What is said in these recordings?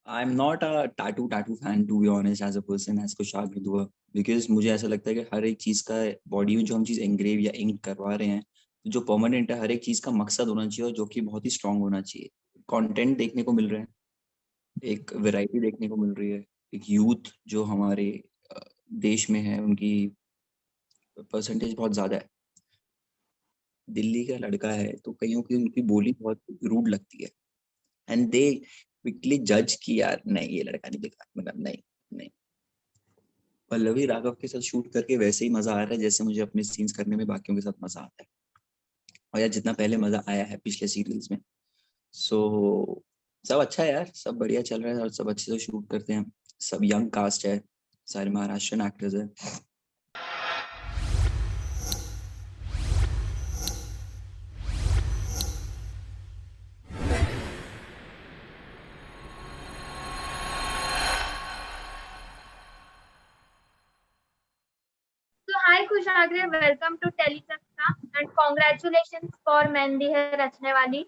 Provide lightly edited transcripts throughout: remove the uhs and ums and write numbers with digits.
I am not a tattoo fan to be honest as a person as Kushagre Dua because मुझे ऐसा लगता है कि हर एक चीज का बॉडी में जो हम चीज एंग्रेव या इंक करवा रहे हैं जो परमानेंट है हर एक चीज का मकसद होना चाहिए और जो कि बहुत ही स्ट्रांग होना चाहिए। कंटेंट देखने को मिल रहे हैं, एक वैरायटी देखने को मिल रही है, एक यूथ जो हमारे देश में है उनकी परसेंटेज बहुत ज्यादा है। दिल्ली का लड़का है तो कईयों की उनकी बोली बहुत रूड लगती है एंड दे क्विकली जज कि यार नहीं ये लड़का नहीं दिखा, मतलब नहीं नहीं। पल्लवी राघव के साथ शूट करके वैसे ही मजा आ रहा है जैसे मुझे अपने सीन्स करने में बाकियों के साथ मजा आता है और यार जितना पहले मजा आया है पिछले सीरियल्स में। सो सब अच्छा है यार, सब बढ़िया चल रहा है और सब अच्छे से शूट करते हैं। सब यंग कास्ट है, सारे महाराष्ट्रियन एक्टर्स है। So hi Kushagra, welcome to Telechakka and congratulations for Mehndi Hai Rachne Wali.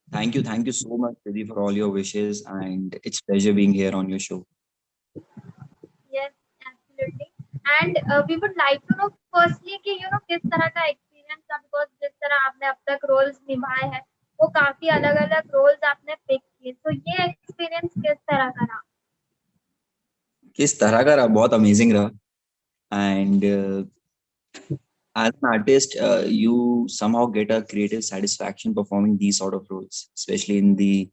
Thank you so much Siddhi for all your wishes and it's pleasure being here on your show. Yes, absolutely. And we would like to know firstly कि किस तरह का experience था because जिस तरह आपने अब तक roles निभाए हैं वो काफी अलग-अलग roles आपने pick किए तो ये experience किस तरह का रहा? किस तरह का रहा? बहुत अमेजिंग रहा and as an artist, you somehow get a creative satisfaction performing these sort of roles, especially in the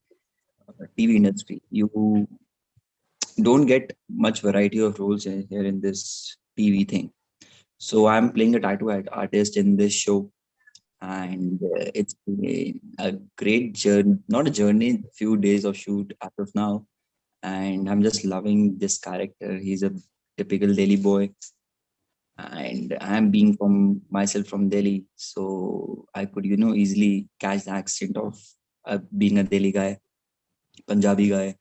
TV industry. You don't get much variety of roles here in this TV thing. So I'm playing a artist in this show, and it's been a great journey, not a journey, few days of shoot as of now, and I'm just loving this character. He's a typical Delhi boy and I'm being from myself from Delhi, so I could easily catch the accent of being a Delhi guy, Punjabi guy,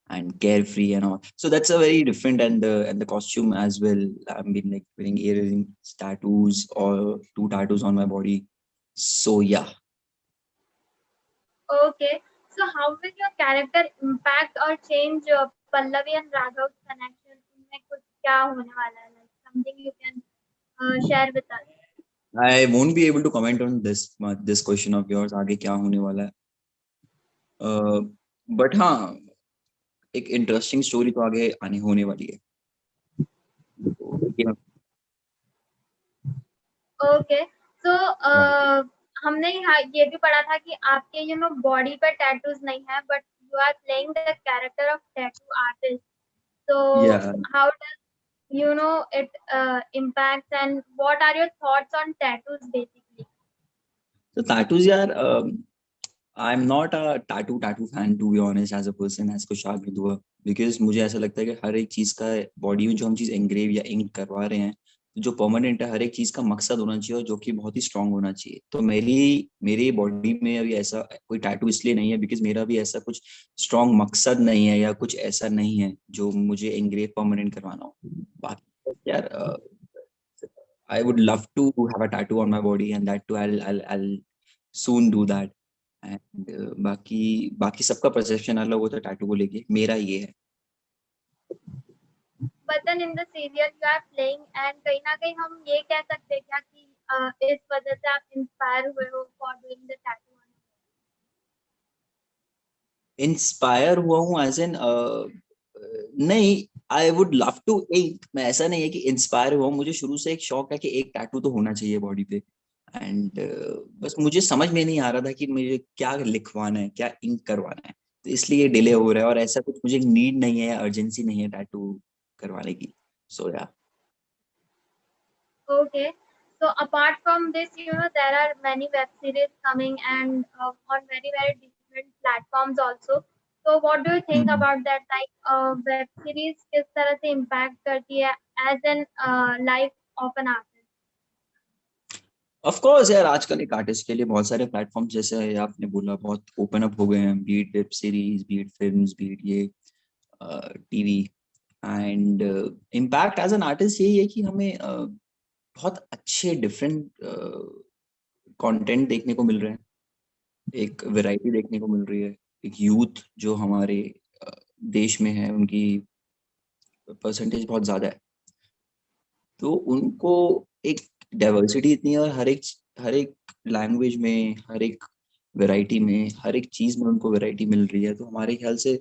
and carefree and all. So that's a very different and the costume as well. I've been like wearing earrings, tattoos, or two tattoos on my body. So yeah, Okay. So how will your character impact or change Pallavi and Raghav's connection? उनमें कुछ क्या होने वाला है? Like something you can share with us. I won't be able to comment on this question of yours. आगे क्या होने वाला है? बट हाँ, एक इंटरेस्टिंग स्टोरी तो आगे आने होने वाली है। तो ओके सो हमने ये भी पढ़ा था कि आपके बॉडी पे टैटूज नहीं है but you are playing the character of tattoo artist so yeah. how does it impacts and what are your thoughts on tattoos basically? So tattoos, yaar, I'm not a tattoo fan to be honest as a person as कुशाग विदुआ because मुझे ऐसा लगता है कि हर एक चीज का body में जो हम चीज एंग्रेव या इंक करवा रहे हैं जो परमानेंट है हर एक चीज का मकसद होना चाहिए और जो कि बहुत ही स्ट्रांग होना चाहिए। तो मेरी बॉडी में अभी ऐसा कोई टैटू इसलिए नहीं है बिकॉज मेरा भी ऐसा कुछ स्ट्रांग मकसद नहीं है या कुछ ऐसा नहीं है जो मुझे एंग्रेव परमानेंट करवाना हो। बाकी यार I would love to have a tattoo on my body and that too I'll soon do that. And बाकी बाकी सबका परसेप्शन अलग होता है टैटू को लेके, मेरा ये है। but then in the serial you are playing and कहीं ना कहीं हम ये कह सकते हैं क्या कि इस वजह से आप इंस्पायर हुए हो for doing the tattoo? Inspire हुआ हूँ एज एन नहीं, आई वुड लव टू एक, मैं ऐसा नहीं है कि इंस्पायर हुआ हूँ, मुझे शुरू से एक शौक है कि एक टैटू तो होना चाहिए बॉडी पे। एंड बस मुझे समझ में नहीं आ रहा था कि मुझे क्या लिखवाना है, क्या इंक करवाना है, तो इसलिए डिले हो रहा है और ऐसा कुछ मुझे नीड नहीं है, अर्जेंसी नहीं है टैटू करवाने की। सो या Okay. So apart from this, there are many web series coming and on very, very different platforms also. So what do you think about that? Like web series किस तरह से impact करती है as an life of an artist? Of course यार, आजकल एक artist के लिए बहुत सारे प्लेटफॉर्म जैसे आपने बोला बहुत ओपन अप हो गए हैं, beat web series, beat films, beat ये TV. And impact as an artist यही है कि हमें बहुत अच्छे डिफरेंट कंटेंट देखने को मिल रहे हैं, एक वैरायटी देखने को मिल रही है, एक यूथ जो हमारे देश में है, उनकी परसेंटेज बहुत ज्यादा है, तो उनको एक डाइवर्सिटी इतनी है, और हर एक लैंग्वेज में, हर एक वैरायटी में, हर एक चीज में उनको वैरायटी मिल रही है। तो हमारे ख्याल से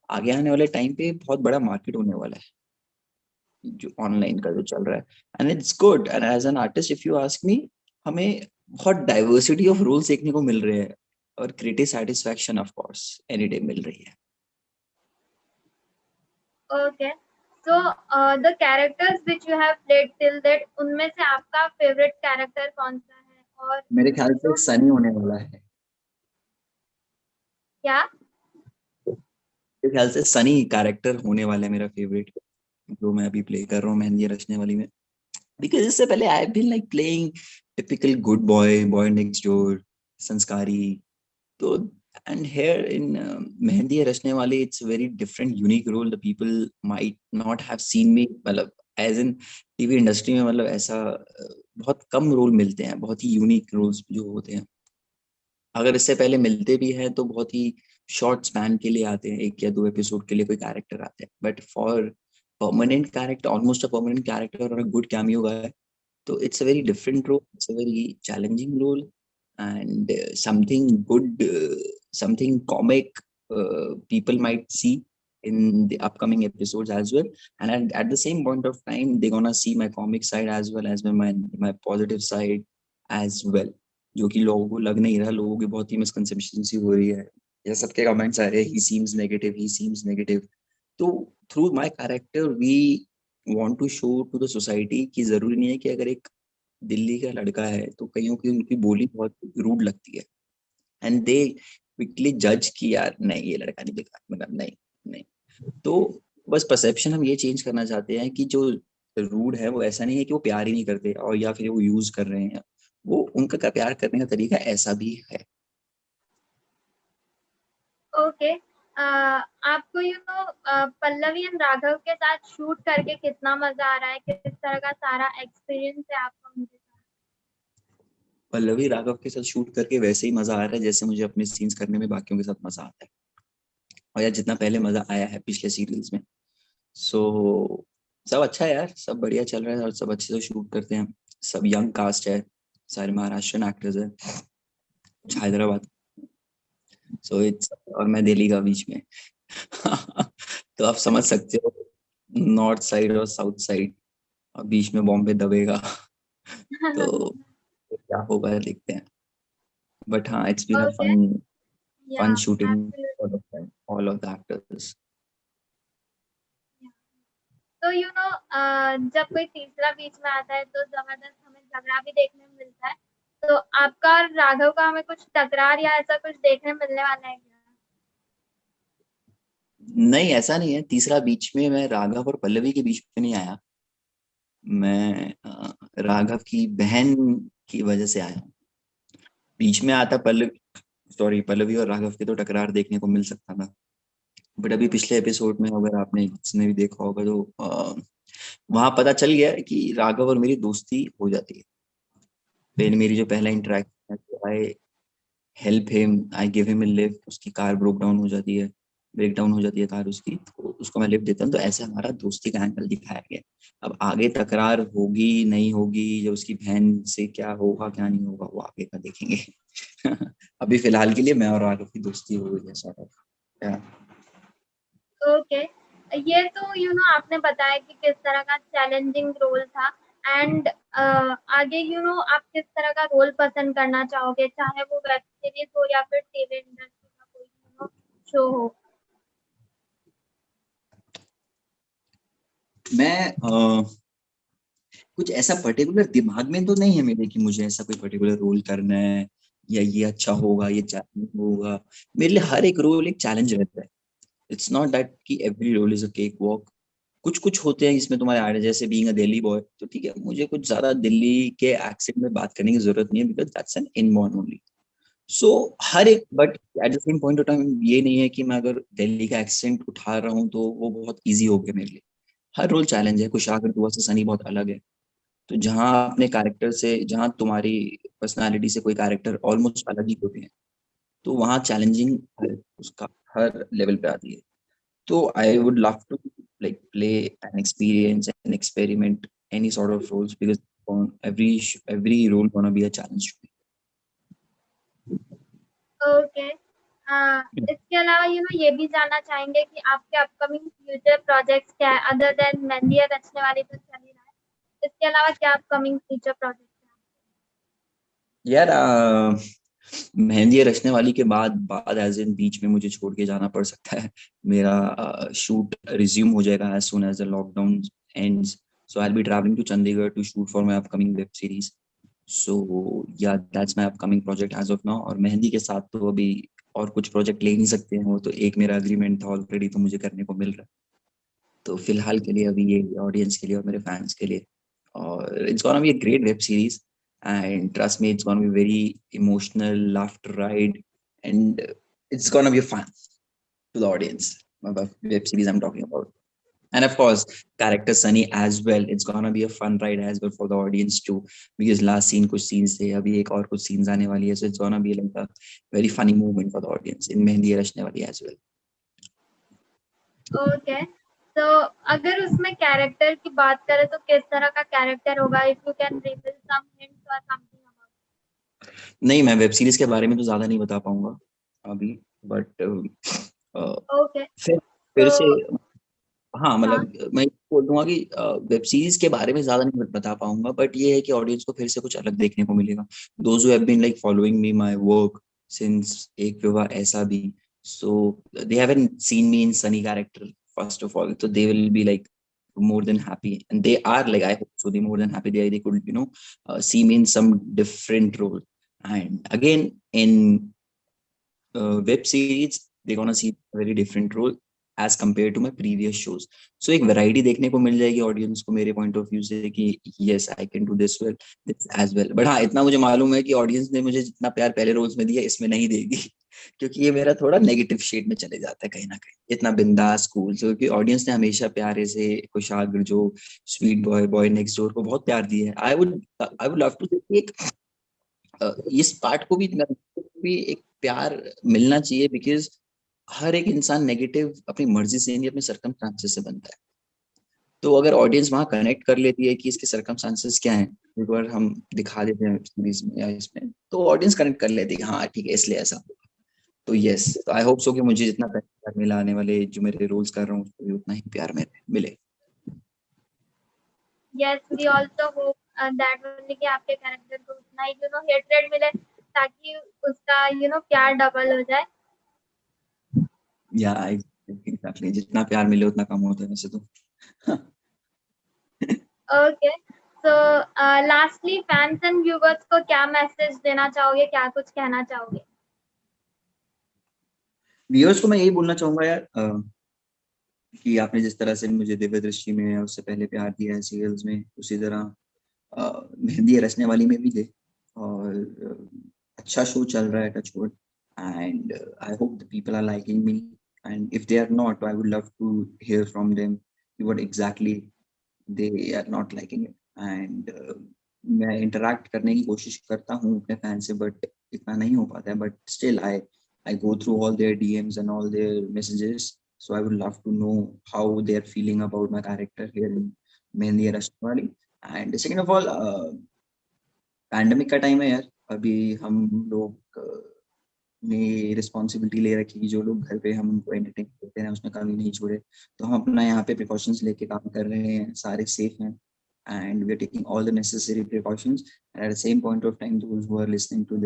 आगे आने वाले टाइम पे बहुत बड़ा मार्केट होने वाला है जो ऑनलाइन का जो चल रहा है। And it's good, and as an artist if you ask me, हमें बहुत डाइवर्सिटी ऑफ रोल्स देखने को मिल रहे हैं, और creative satisfaction of course any day meal रही है। Okay. So, the characters which you have played till date, उनमें से आपका favorite character कौन सा है? और मेरे ख्याल से जो सनी होने वाला है। क्या? मेरे ख्याल से सनी कैरेक्टर होने वाला है मेरा फेवरेट, जो मैं अभी प्ले कर रहा हूँ मेहंदी रचने वाली में। बिकॉज इससे पहले I have been like playing typical good boy, boy next door, संस्कारी। तो and here in Mehndi Rachne Wali, it's very different unique role. The people might not have seen me, मतलब एज इन टीवी इंडस्ट्री में, मतलब ऐसा बहुत कम रोल मिलते हैं, बहुत ही यूनिक रोल्स जो होते हैं। अगर इससे पहले मिलते भी हैं तो बहुत ही शॉर्ट स्पैन के लिए आते हैं, 1 या 2 एपिसोड के लिए कोई कैरेक्टर आते हैं। But for permanent character, almost a permanent character और a good cameo guy, so it's a very different role. It's a very challenging role, and something comic people might see in the upcoming episodes as well. And at the same point of time, they're gonna see my comic side as well as my positive side as well. जो कि लोगों को लग नहीं रहा, लोगों की बहुत ही मिसकंसेप्शन सी हो रही है, या सबके कमेंट्स आ रहे हैं, ही सीम्स नेगेटिव। तो through my character we want to show to the society कि जरूरी नहीं है कि अगर एक दिल्ली का लड़का है तो कईयों की उनकी बोली बहुत रूड लगती है, एंड दे क्विकली जज कि यार नहीं ये लड़का नहीं दिखा, मतलब नहीं नहीं। तो बस परसेप्शन हम ये चेंज करना चाहते हैं कि जो रूड है वो ऐसा नहीं है कि वो प्यार ही नहीं करते और या फिर वो यूज कर रहे हैं, वो उनका का प्यार करने का तरीका ऐसा भी है। ओके। आपको पल्लवी एंड राघव के साथ शूट करके कितना मजा आ रहा है? किस तरह का सारा एक्सपीरियंस है आपका उनके साथ? पल्लवी राघव के साथ शूट करके वैसे ही मजा आ रहा है जैसे मुझे अपने सीन्स करने में बाकियों के साथ मजा आता है, और या जितना पहले मजा आया है पिछले सीरियल्स में। सो सब अच्छा है यार, सब बढ़िया चल रहा है और सब अच्छे से शूट करते हैं। सब यंग कास्ट है, सारे महाराष्ट्रियन एक्टर्स है, कुछ हैदराबाद। सो इट्स, और मैं दिल्ली का बीच में। तो आप समझ सकते हो, नॉर्थ साइड और साउथ साइड, और बीच में बॉम्बे दबेगा। तो क्या होगा देखते हैं। बट हाँ, it's been a okay. Yeah fun shooting absolutely. All of the actors. तो जब कोई तीसरा बीच में आता है तो जबरदस्त हमें झगड़ा भी देखने को मिलता है। तो आपका और राघव का हमें कुछ तकरार या ऐसा कुछ देखने मिलने वाला है क्या? नहीं, ऐसा नहीं है। तीसरा बीच में मैं राघव और पल्लवी के बीच में नहीं आया, मैं राघव की बहन की वजह से आया हूँ। बीच में आता पल्लवी और राघव के तो टकरार देखने को मिल सकता था। बट अभी पिछले एपिसोड में अगर आपने किसने भी देखा होगा तो वहां पता चल गया है कि राघव और मेरी दोस्ती हो जाती है। पहले मेरी जो पहला इंटरेक्शन है, I help him, I give him a lift. उसकी कार ब्रेक डाउन हो जाती है कार उसकी, तो उसको मैं लिफ्ट देता हूँ। तो ऐसे हमारा दोस्ती का एंगल दिखाया गया। अब आगे तकरार होगी नहीं होगी, जो उसकी बहन से क्या होगा क्या नहीं होगा, वो आगे का देखेंगे। अभी फिलहाल के लिए मैं और राघव की दोस्ती हो गई है सॉर्ट ऑफ। ओके। ये तो आपने बताया कि किस तरह का चैलेंजिंग रोल था। एंड आगे आप किस तरह का रोल पसंद करना चाहोगे, चाहे वो वेब सीरीज हो या फिर टीवी इंडस्ट्री का कोई शो हो? मैं कुछ ऐसा पर्टिकुलर दिमाग में तो नहीं है मेरे कि मुझे ऐसा कोई पर्टिकुलर रोल करना है, या ये अच्छा होगा, ये चैलेंज होगा। मेरे लिए हर एक रोल एक चैलेंज रहता है। इट्स नॉट दैट कि every role is a cake walk. कुछ कुछ होते हैं इसमें तुम्हारे आइडिया, जैसे बीइंग अ दिल्ली बॉय, तो ठीक है, मुझे कुछ ज्यादा दिल्ली के एक्सेंट में बात करने की जरूरत नहीं है, because that's an inborn only. So हर एक, but at the same point of time ये नहीं है कि मैं अगर दिल्ली का एक्सेंट उठा रहा हूँ तो वो बहुत ईजी हो गया मेरे लिए। हर रोल चैलेंज है। कुशाग्र दुआ से सनी बहुत अलग है। तो जहाँ अपने कैरेक्टर से, जहाँ तुम्हारी पर्सनालिटी से कोई कैरेक्टर ऑलमोस्ट अलग ही होते हैं, तो वहाँ चैलेंजिंग उसका हर लेवल पे आती है. तो I would love to like play and experience and experiment any sort of roles because on every role gonna be a challenge to okay. me. इसके अलावा ये भी जानना चाहेंगे कि आपके अपकमिंग फ्यूचर प्रोजेक्ट्स क्या है, अदर देन मेहंदी रचने वाली तो चल ही रहा है, इसके अलावा क्या अपकमिंग फ्यूचर प्रोजेक्ट्स हैं? यार मेहंदी रचने वाली के बाद एज इन बीच में मुझे छोड़ के जाना पड़ सकता है. मेरा शूट रिज्यूम हो जाएगा as soon as the lockdown ends. So I'll be traveling to Chandigarh to shoot for my upcoming web series. So yeah, that's my upcoming project as of now. और मेहंदी के साथ तो अभी और कुछ प्रोजेक्ट ले नहीं सकते हैं, वो तो एक मेरा अग्रीमेंट था ऑलरेडी, तो मुझे करने को मिल रहा है. तो फिलहाल के लिए अभी ये ऑडियंस के लिए और मेरे फैंस के लिए. और it's gonna be a great web series and trust me, it's gonna be very emotional laughter ride, and it's gonna be fun to the audience about web series I'm talking about. And of course, character Sunny as well. It's gonna be a fun ride as well for the audience too, because last scene कुछ scenes थे, अभी एक और कुछ scenes आने वाली है, so it's gonna be like a very funny moment for the audience in mehndi Rachne वाली as well. ओके। तो अगर उसमें कैरेक्टर की बात करें तो किस तरह का कैरेक्टर होगा, if you can reveal some hints और समथिंग अबाउट? नहीं, मैं वेब सीरीज के बारे में तो ज्यादा नहीं बता पाऊंगा अभी, बट ओके। फिर तो से हाँ, हाँ। मतलब मैं बोल दूंगा कि वेब सीरीज के बारे में ज्यादा नहीं बता पाऊंगा, बट ये है कि ऑडियंस को फिर से कुछ अलग देखने को मिलेगा. Those who have been like following me my work since एक विवाह ऐसा भी, so they haven't seen me in Sunny character first of all, so they will be like more than happy, and they are like, I hope so, they more than happy they could see me in some different role. And again, in web series they're gonna see a very different role as compared to my previous shows. So एक variety देखने को मिल जाएगी audience को मेरे point of view से कि yes, I can do this well, this as well. But हाँ, इतना मुझे मालूम है कि ऑडियंस ने मुझे जितना प्यार पहले रोल्स में दिया इसमें नहीं देगी क्योंकि ये मेरा थोड़ा नेगेटिव शेड में चले जाता है कहीं ना कहीं, इतना बिंदास कूल. so, क्योंकि ऑडियंस ने हमेशा प्यारे से कुशाग्र जो sweet boy boy next door को बहुत प्यार दिया है. आई वुड लव टू से एक इस पार्ट को भी एक प्यार मिलना चाहिए, बिकॉज हर एक इंसान नेगेटिव अपनी मर्जी से नहीं, अपने सर्कमस्टांसेस से बनता है. तो अगर ऑडियंस वहां कनेक्ट कर लेती है कि इसके सर्कमस्टांसेस क्या हैं, एक बार हम दिखा देते हैं सीरीज में या इसमें, तो ऑडियंस कनेक्ट कर लेती है, हाँ ठीक है इसलिए ऐसा. तो यस, तो आई होप सो कि मुझे जितना प्यार मिला आने वाले जो मेरे रोल्स कर रहा हूँ उसको भी उतना ही प्यार मिले. Yes, we also hope that only कि आपके कैरेक्टर को उतना ही हेट्रेड मिले, ताकि उसका प्यार डबल हो जाए. या एग्जैक्टली, जितना प्यार मिले उतना कम होता है वैसे तो. Okay. So lastly fans and viewers को क्या मैसेज देना चाहोगे, क्या कुछ कहना चाहोगे? व्यूअर्स को मैं यही बोलना चाहूंगा यार, कि आपने जिस तरह से मुझे दिव्य दृष्टि में या उससे पहले प्यार दिया है सीरियल्स में, उसी तरह मेहंदी रचने वाली में भी दे. और अच्छा शो चल रहा है, touch wood. And I hope the people are liking me, and if they are not, I would love to hear from them what exactly they are not liking it. And मैं interact करने की कोशिश करता हूँ अपने fan से, but इतना नहीं हो पाता है. But still I go through all their DMs and all their messages. So I would love to know how they're feeling about my character here in Mehendi Rashtrapali. And second of all, pandemic का time है यार. अभी हम लोग ने responsibility ले रखी कि जो लोग घर पे हम उनको एंटरटेन करते हैं उसमें कमी नहीं छोड़े. तो हम अपना यहाँ पे प्रिकॉशंस लेके काम कर रहे हैं, सारे सेफ हैं, and we are taking all the necessary precautions. And at the same point of time, those who are listening to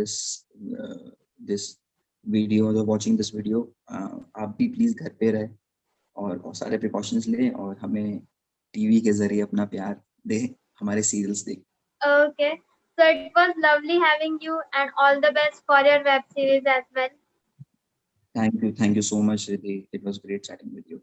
this video or watching this video, आप भी प्लीज घर पे रहे और बहुत सारे प्रिकॉशंस लें और हमें टीवी के जरिए अपना प्यार दें, हमारे सीरियल्स दें. Okay. So it was lovely having you, and all the best for your web series as well. Thank you so much, Riddhi. It was great chatting with you.